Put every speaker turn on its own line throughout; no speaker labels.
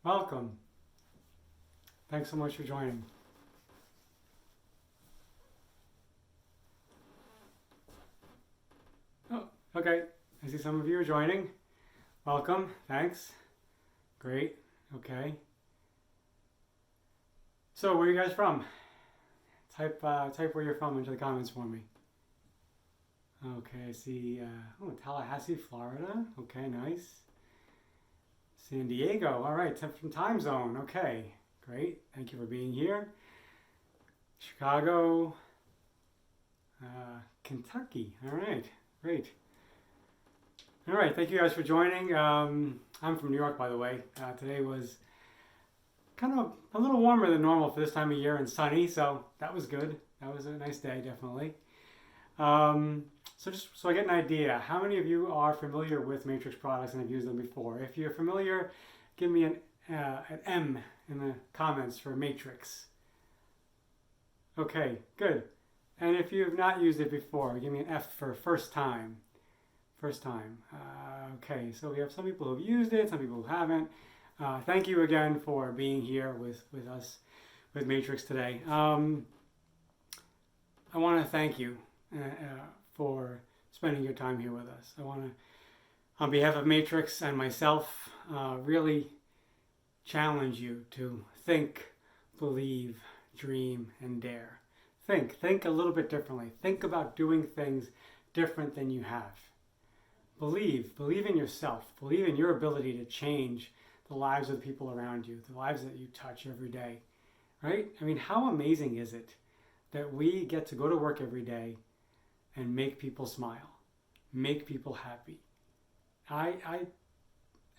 Welcome. Thanks so much for joining. Oh, okay. I see some of you are joining. Welcome. Thanks. Great. Okay. So, where are you guys from? Type where you're from into the comments for me. Okay, I see. Tallahassee, Florida. Okay, nice. San Diego. All right, from time zone. Okay, great. Thank you for being here. Chicago, Kentucky. All right, great. All right, thank you guys for joining. I'm from New York, by the way. Today was kind of a little warmer than normal for this time of year and sunny, so that was good. That was a nice day, definitely. Just so I get an idea, how many of you are familiar with Matrix products and have used them before? If you're familiar, give me an M in the comments for Matrix. Okay, good. And if you have not used it before, give me an F for first time. First time. Okay, so we have some people who've used it, some people who haven't. Thank you again for being here with us with Matrix today. I want to thank you for spending your time here with us. I want to, on behalf of Matrix and myself, really challenge you to think, believe, dream, and dare. Think a little bit differently. Think about doing things different than you have. Believe in yourself. Believe in your ability to change the lives of the people around you, the lives that you touch every day, right? I mean, how amazing is it that we get to go to work every day and make people smile, make people happy? I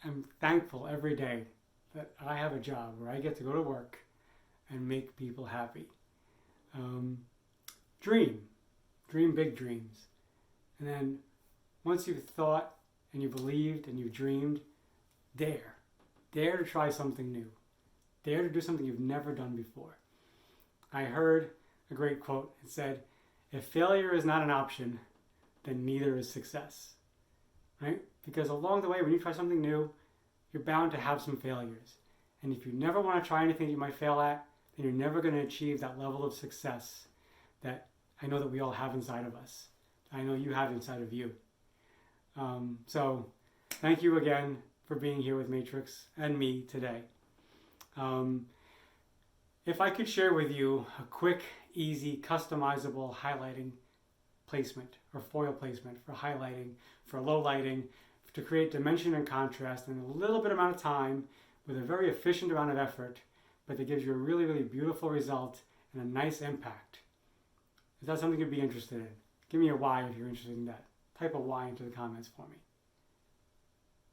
am thankful every day that I have a job where I get to go to work and make people happy. Dream big dreams. And then once you've thought and you believed and you've dreamed, dare to try something new. Dare to do something you've never done before. I heard a great quote. It said, if failure is not an option, then neither is success. Right? Because along the way, when you try something new, you're bound to have some failures. And if you never want to try anything you might fail at, then you're never going to achieve that level of success that I know that we all have inside of us. I know you have inside of you. So thank you again for being here with Matrix and me today. If I could share with you a quick, easy, customizable highlighting placement or foil placement for highlighting, for low lighting, to create dimension and contrast in a little bit amount of time with a very efficient amount of effort, but that gives you a really, really beautiful result and a nice impact. Is that something you'd be interested in? Give me a Y if you're interested in that. Type a Y into the comments for me.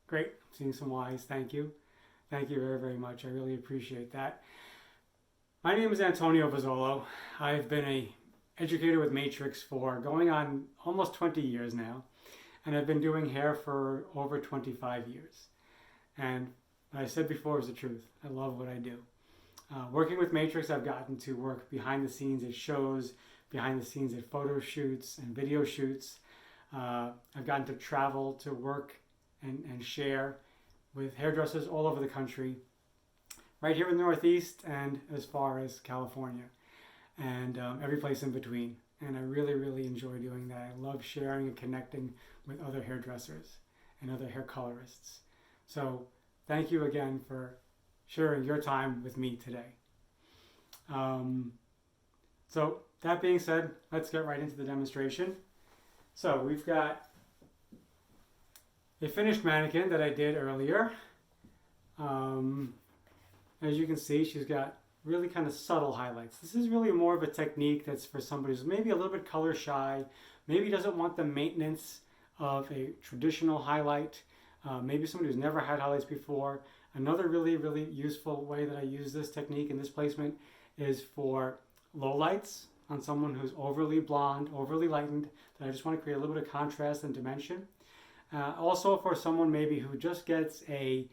Great. I'm seeing some Ys. Thank you. Thank you very, very much. I really appreciate that. My name is Antonio Vozzolo. I've been an educator with Matrix for going on almost 20 years now, and I've been doing hair for over 25 years. And what I said before is the truth. I love what I do. Working with Matrix, I've gotten to work behind the scenes at shows, behind the scenes at photo shoots and video shoots. I've gotten to travel to work and share with hairdressers all over the country, right here in the Northeast and as far as California, and every place in between. And I really, really enjoy doing that. I love sharing and connecting with other hairdressers and other hair colorists. So thank you again for sharing your time with me today. So that being said, let's get right into the demonstration. So we've got a finished mannequin that I did earlier. As you can see, she's got really kind of subtle highlights. This is really more of a technique that's for somebody who's maybe a little bit color shy, maybe doesn't want the maintenance of a traditional highlight, maybe somebody who's never had highlights before. Another really, really useful way that I use this technique in this placement is for lowlights on someone who's overly blonde, overly lightened, that I just want to create a little bit of contrast and dimension. Also for someone maybe who just gets a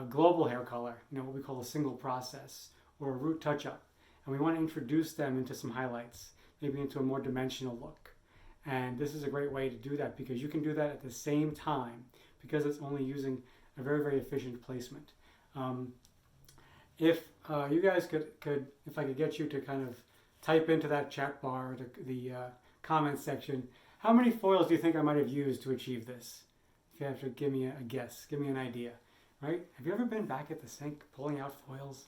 global hair color, what we call a single process or a root touch-up, and we want to introduce them into some highlights, maybe into a more dimensional look. And this is a great way to do that because you can do that at the same time because it's only using a very, very efficient placement. if you guys could, if I could get you to kind of type into that chat bar, the comment section, how many foils do you think I might have used to achieve this? If you have to give me a guess, give me an idea, right? Have you ever been back at the sink pulling out foils,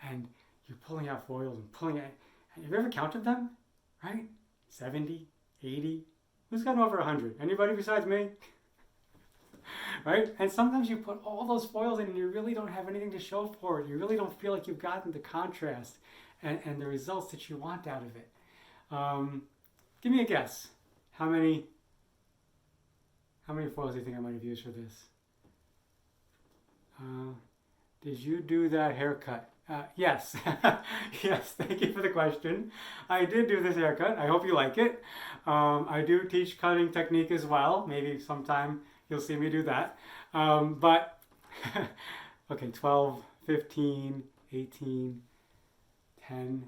and you're pulling out foils and pulling it? Have you ever counted them, right? 70, 80, who's gotten over 100? Anybody besides me? Right? And sometimes you put all those foils in and you really don't have anything to show for it. You really don't feel like you've gotten the contrast and the results that you want out of it. Give me a guess. How many foils do you think I might have used for this? Did you do that haircut? Yes. Yes, thank you for the question. I did do this haircut. I hope you like it. I do teach cutting technique as well. Maybe sometime you'll see me do that. But, okay, 12, 15, 18, 10.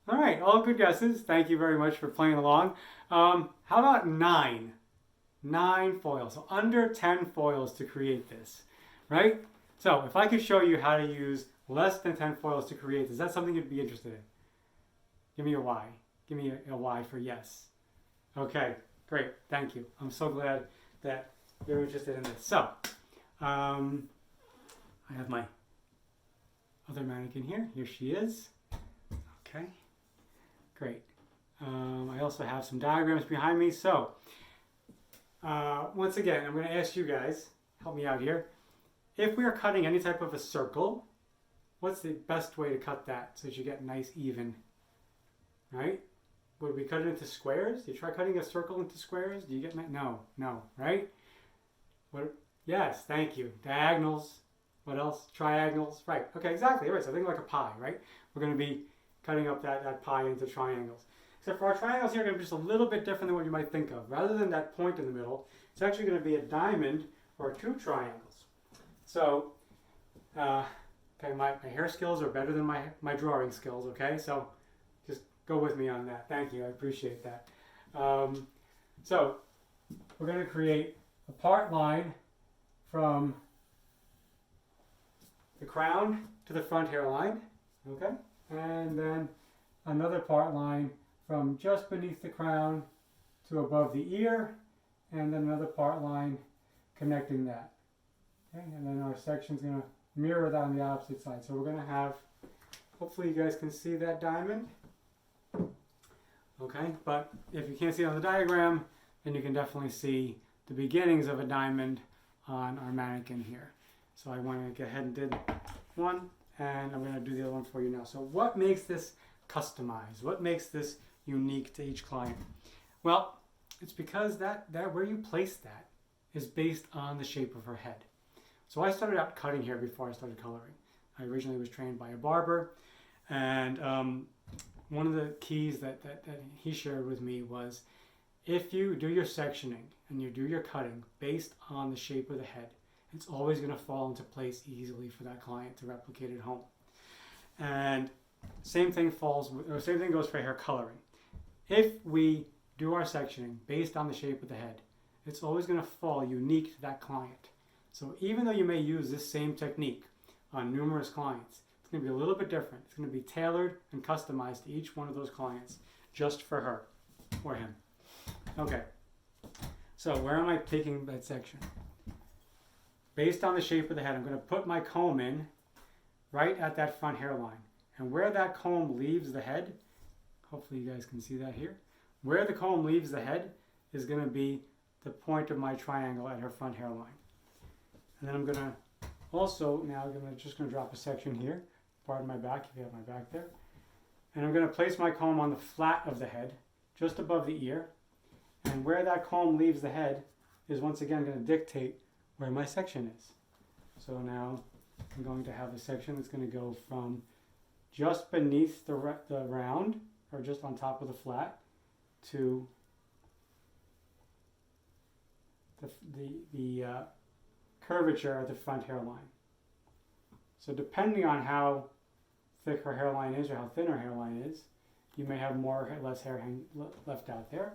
All right, all good guesses. Thank you very much for playing along. How about 9? 9 foils, so under 10 foils to create this, right? So if I could show you how to use less than 10 foils to create this, is that something you'd be interested in? Give me a Y. Give me a Y for yes. Okay, great, thank you. I'm so glad that you're interested in this. So, I have my other mannequin here. Here she is. Okay, great. I also have some diagrams behind me. So, once again, I'm going to ask you guys, help me out here. If we are cutting any type of a circle, what's the best way to cut that so that you get nice even, right? Would we cut it into squares? Do you try cutting a circle into squares? Do you get no, right? What? Yes, thank you. Diagonals. What else? Triangles. Right. Okay, exactly. Right. So think like a pie, right? We're going to be cutting up that pie into triangles. Except for our triangles here are going to be just a little bit different than what you might think of. Rather than that point in the middle, it's actually going to be a diamond or 2 triangles. So, okay, my hair skills are better than my drawing skills, okay? So just go with me on that. Thank you. I appreciate that. So we're going to create a part line from the crown to the front hairline, okay? And then another part line from just beneath the crown to above the ear, and then another part line connecting that. Okay, and then our section's going to mirror that on the opposite side. So we're going to have, hopefully you guys can see that diamond. Okay, but if you can't see it on the diagram, then you can definitely see the beginnings of a diamond on our mannequin here. So I want to go ahead and did one, and I'm going to do the other one for you now. So what makes this customized? What makes this unique to each client? Well, it's because that where you place that is based on the shape of her head. So I started out cutting hair before I started coloring. I originally was trained by a barber, and one of the keys that he shared with me was if you do your sectioning and you do your cutting based on the shape of the head, it's always going to fall into place easily for that client to replicate at home. And same thing goes for hair coloring. If we do our sectioning based on the shape of the head, it's always going to fall unique to that client. So even though you may use this same technique on numerous clients, it's going to be a little bit different. It's going to be tailored and customized to each one of those clients just for her or him. Okay, so where am I taking that section? Based on the shape of the head, I'm going to put my comb in right at that front hairline. And where that comb leaves the head, hopefully you guys can see that here, where the comb leaves the head is going to be the point of my triangle at her front hairline. And then I'm going to also, now I'm just going to drop a section here, pardon my back if you have my back there. And I'm going to place my comb on the flat of the head, just above the ear. And where that comb leaves the head is once again going to dictate where my section is. So now I'm going to have a section that's going to go from just beneath the round, or just on top of the flat, to the curvature at the front hairline. So depending on how thick her hairline is or how thin her hairline is, you may have more or less hair left out there.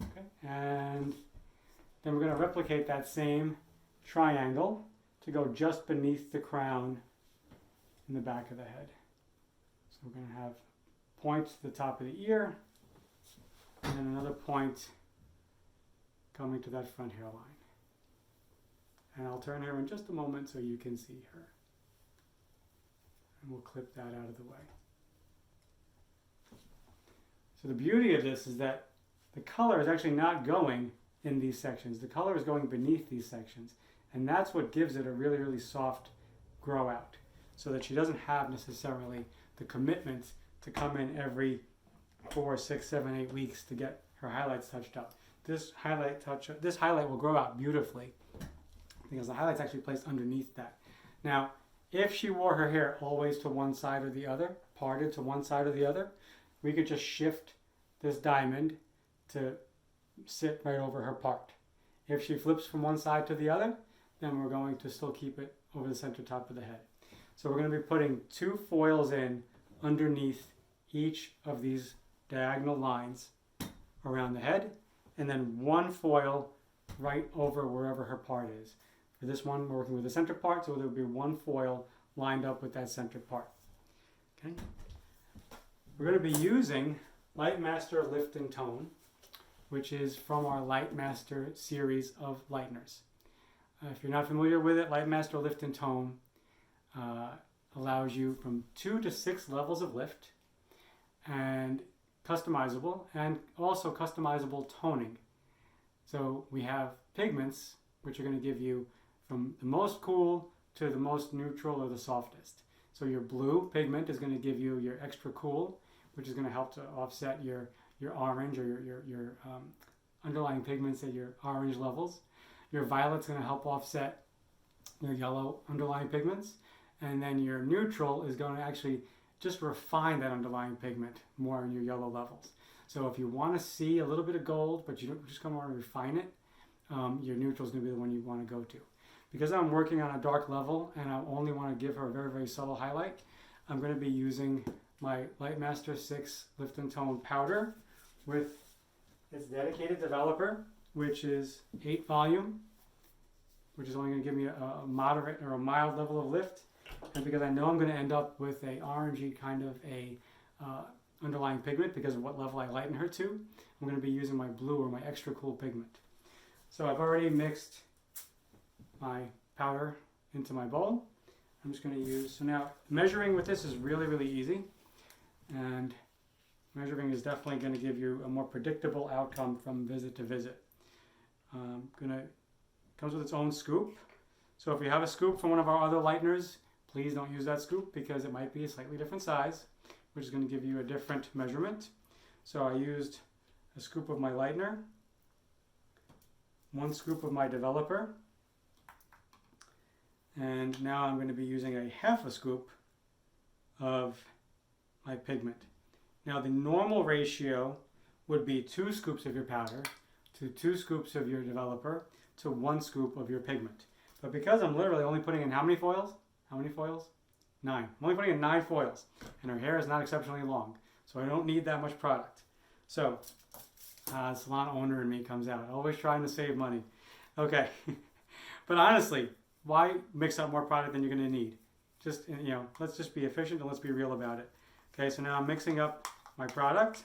Okay. And then we're going to replicate that same triangle to go just beneath the crown in the back of the head. So we're going to have point to the top of the ear, and then another point coming to that front hairline. And I'll turn her in just a moment so you can see her. And we'll clip that out of the way. So the beauty of this is that the color is actually not going in these sections. The color is going beneath these sections. And that's what gives it a really, really soft grow out. So that she doesn't have necessarily the commitment to come in every 4, 6, 7, 8 weeks to get her highlights touched up. This highlight will grow out beautifully because the highlight's actually placed underneath that. Now, if she wore her hair always to one side or the other, parted to one side or the other, we could just shift this diamond to sit right over her part. If she flips from one side to the other, then we're going to still keep it over the center top of the head. So we're going to be putting 2 foils in underneath each of these diagonal lines around the head, and then 1 foil right over wherever her part is. For this one, we're working with the center part, so there will be 1 foil lined up with that center part. Okay. We're going to be using Lightmaster Lift and Tone, which is from our Lightmaster series of lighteners. If you're not familiar with it, Lightmaster Lift and Tone allows you from 2 to 6 levels of lift, and customizable, and also customizable toning. So we have pigments which are going to give you from the most cool to the most neutral or the softest. So your blue pigment is going to give you your extra cool, which is going to help to offset your orange or your underlying pigments at your orange levels. Your violet's going to help offset your yellow underlying pigments. And then your neutral is going to actually just refine that underlying pigment more in your yellow levels. So if you want to see a little bit of gold, but you don't just want to refine it, your neutral is going to be the one you want to go to. Because I'm working on a dark level and I only want to give her a very, very subtle highlight, I'm going to be using my Lightmaster 6 Lift and Tone powder with its dedicated developer, which is 8 volume, which is only going to give me a moderate or a mild level of lift. And because I know I'm going to end up with a orangey kind of a underlying pigment because of what level I lighten her to, I'm going to be using my blue or my extra cool pigment. So I've already mixed my powder into my bowl. I'm just going to use, so now measuring with this is really, really easy. And measuring is definitely going to give you a more predictable outcome from visit to visit. Comes with its own scoop. So if you have a scoop from one of our other lighteners, please don't use that scoop because it might be a slightly different size, which is going to give you a different measurement. So I used a scoop of my lightener, 1 scoop of my developer, and now I'm going to be using a half a scoop of my pigment. Now the normal ratio would be 2 scoops of your powder to 2 scoops of your developer to 1 scoop of your pigment. But because I'm literally only putting in how many foils? How many foils? 9. I'm only putting in 9 foils, and her hair is not exceptionally long, so I don't need that much product. So, salon owner in me comes out, always trying to save money. Okay, but honestly, why mix up more product than you're going to need? Just, let's just be efficient and let's be real about it. Okay, so now I'm mixing up my product,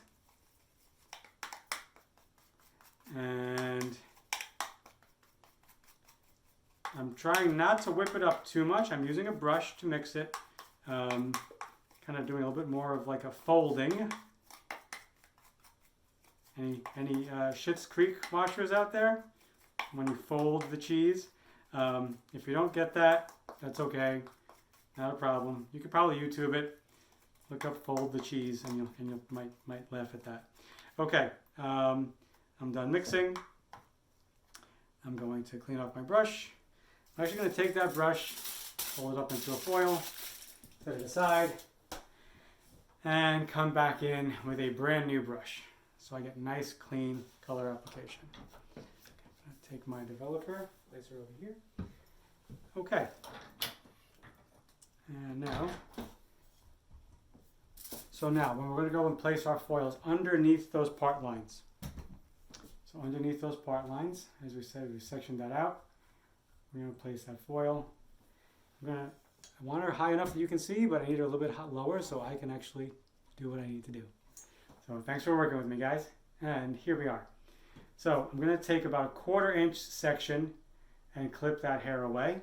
and I'm trying not to whip it up too much. I'm using a brush to mix it, kind of doing a little bit more of like a folding. Any Schitt's Creek watchers out there? When you fold the cheese. If you don't get that, that's okay. Not a problem. You could probably YouTube it. Look up fold the cheese and you might laugh at that. Okay, I'm done mixing. I'm going to clean off my brush. I'm actually going to take that brush, fold it up into a foil, set it aside, and come back in with a brand new brush. So I get nice, clean color application. I'm going to take my developer, place her over here. Okay. And now, when we're going to go and place our foils underneath those part lines. So underneath those part lines, as we said, we sectioned that out. We're going to place that foil. I'm going to I want her high enough that you can see, but I need her a little bit lower so I can actually do what I need to do. So thanks for working with me, guys. And here we are. So I'm going to take about a 1/4 inch section and clip that hair away.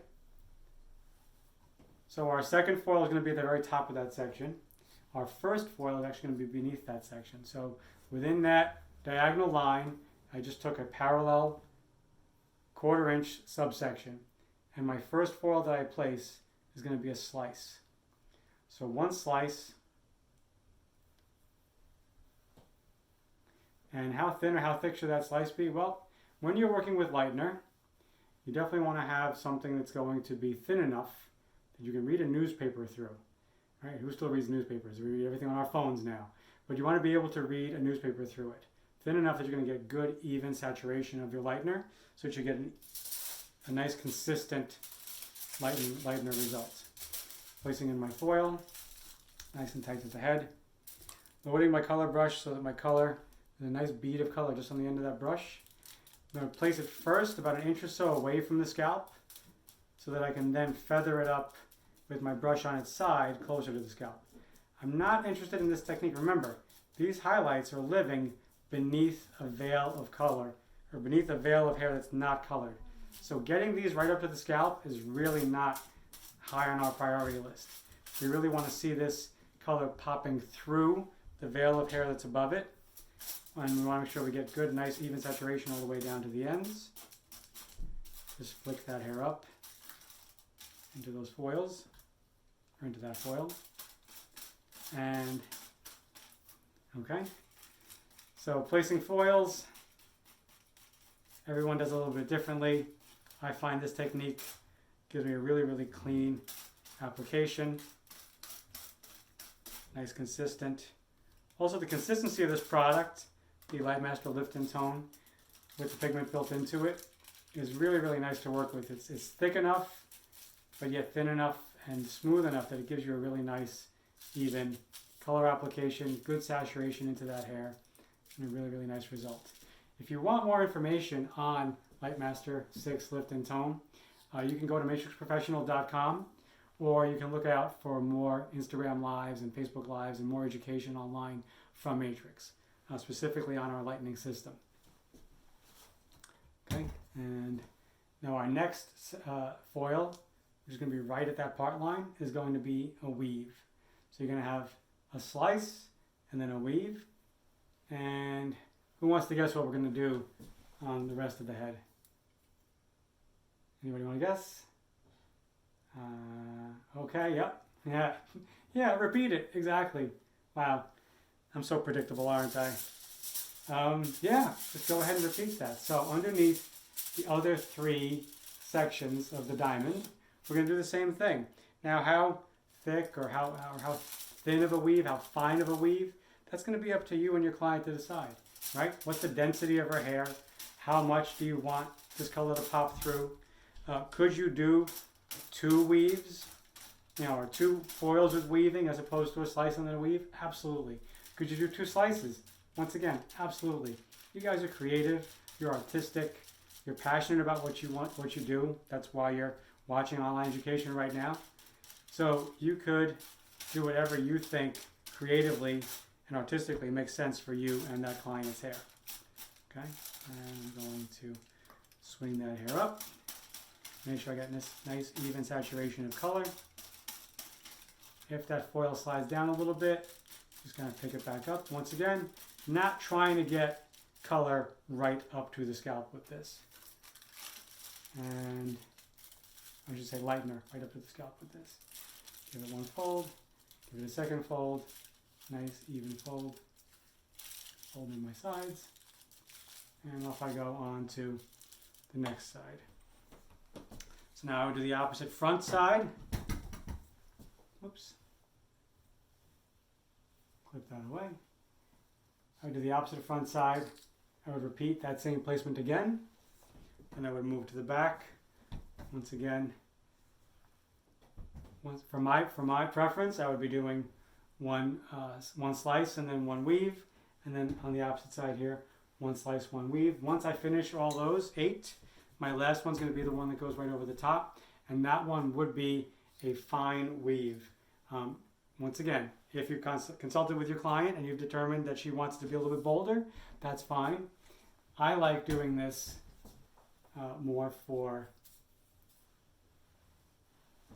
So our second foil is going to be at the very top of that section. Our first foil is actually going to be beneath that section. So within that diagonal line, I just took a parallel 1/4 inch subsection. And my first foil that I place is going to be a slice. So one slice. And how thin or how thick should that slice be? Well, when you're working with lightener, you definitely want to have something that's going to be thin enough that you can read a newspaper through. Right? Who still reads newspapers? We read everything on our phones now. But you want to be able to read a newspaper through it. Thin enough that you're going to get good, even saturation of your lightener, so that you get a nice, consistent lightener result. Placing in my foil, nice and tight at the head. Loading my color brush so that my color is a nice bead of color just on the end of that brush. I'm going to place it first about 1 inch or so away from the scalp so that I can then feather it up with my brush on its side closer to the scalp. I'm not interested in this technique. Remember, these highlights are living beneath a veil of color, or beneath a veil of hair that's not colored. So getting these right up to the scalp is really not high on our priority list. We really want to see this color popping through the veil of hair that's above it. And we want to make sure we get good, nice, even saturation all the way down to the ends. Just flick that hair up into those foils, or into that foil. And, okay. So placing foils, everyone does a little bit differently. I find this technique gives me a really, really clean application. Nice, consistent. Also, the consistency of this product, the Lightmaster Lift and Tone, with the pigment built into it, is really, really nice to work with. It's thick enough, but yet thin enough and smooth enough that it gives you a really nice, even color application, good saturation into that hair, and a really, really nice result. If you want more information on Lightmaster 6 Lift and Tone, you can go to matrixprofessional.com, or you can look out for more Instagram Lives and Facebook Lives and more education online from Matrix, specifically on our lightning system. Okay, and now our next foil, which is going to be right at that part line, is going to be a weave. So you're going to have a slice and then a weave. And who wants to guess what we're going to do on the rest of the head? Anybody want to guess? Okay, yep. Yeah, repeat it, exactly. Wow, I'm so predictable, aren't I? Yeah, let's go ahead and repeat that. So underneath the other 3 sections of the diamond, we're going to do the same thing. Now, how thick or how thin of a weave, how fine of a weave, that's going to be up to you and your client to decide, right? What's the density of her hair? How much do you want this color to pop through? Could you do 2 weaves, or 2 foils with weaving as opposed to a slice and then a weave? Absolutely. Could you do 2 slices? Once again, absolutely. You guys are creative, you're artistic, you're passionate about what you want, what you do. That's why you're watching online education right now. So you could do whatever you think creatively and artistically makes sense for you and that client's hair. Okay, and I'm going to swing that hair up. Make sure I get this nice even saturation of color. If that foil slides down a little bit, just going to pick it back up. Once again, not trying to get color right up to the scalp with this. And I should say lightener right up to the scalp with this. Give it 1 fold, give it a second fold, nice even fold. Fold in my sides. And off I go on to the next side. So now I would do the opposite front side. Whoops. Clip that away. I would do the opposite front side. I would repeat that same placement again. And I would move to the back. Once again, for my preference, I would be doing one slice and then 1 weave. And then on the opposite side here, 1 slice, 1 weave. Once I finish all those 8, my last one's going to be the one that goes right over the top. And that one would be a fine weave. Once again, if you consulted with your client and you've determined that she wants to be a little bit bolder, that's fine. I like doing this more for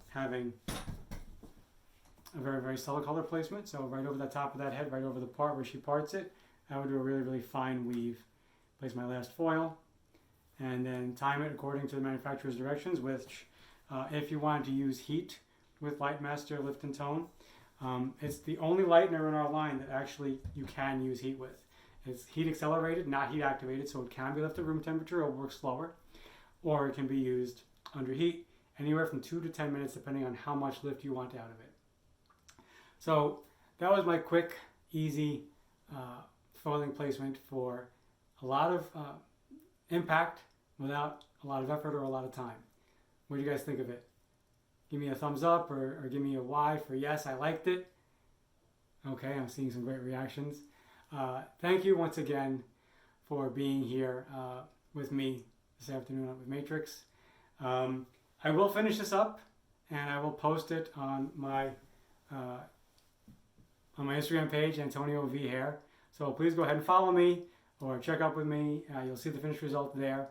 having a very, very subtle color placement. So right over the top of that head, right over the part where she parts it, I would do a really, really fine weave. Place my last foil and then time it according to the manufacturer's directions, which if you wanted to use heat with Light Master Lift and Tone, it's the only lightener in our line that actually you can use heat with. It's heat accelerated, not heat activated, so it can be left at room temperature or work slower, or it can be used under heat, anywhere from 2 to 10 minutes depending on how much lift you want out of it. So that was my quick, easy foiling placement for a lot of impact without a lot of effort or a lot of time. What do you guys think of it? Give me a thumbs up or give me a Y for yes, I liked it. Okay, I'm seeing some great reactions. Thank you once again for being here with me this afternoon with Matrix. I will finish this up and I will post it on my Instagram page, Antonio V Hair. So please go ahead and follow me or check up with me. You'll see the finished result there.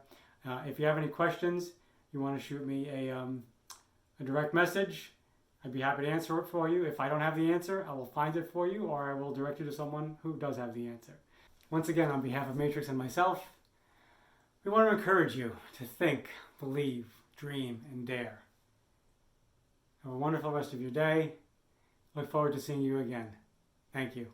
If you have any questions, you want to shoot me a direct message, I'd be happy to answer it for you. If I don't have the answer, I will find it for you or I will direct you to someone who does have the answer. Once again, on behalf of Matrix and myself, we want to encourage you to think, believe, dream, and dare. Have a wonderful rest of your day. Look forward to seeing you again. Thank you.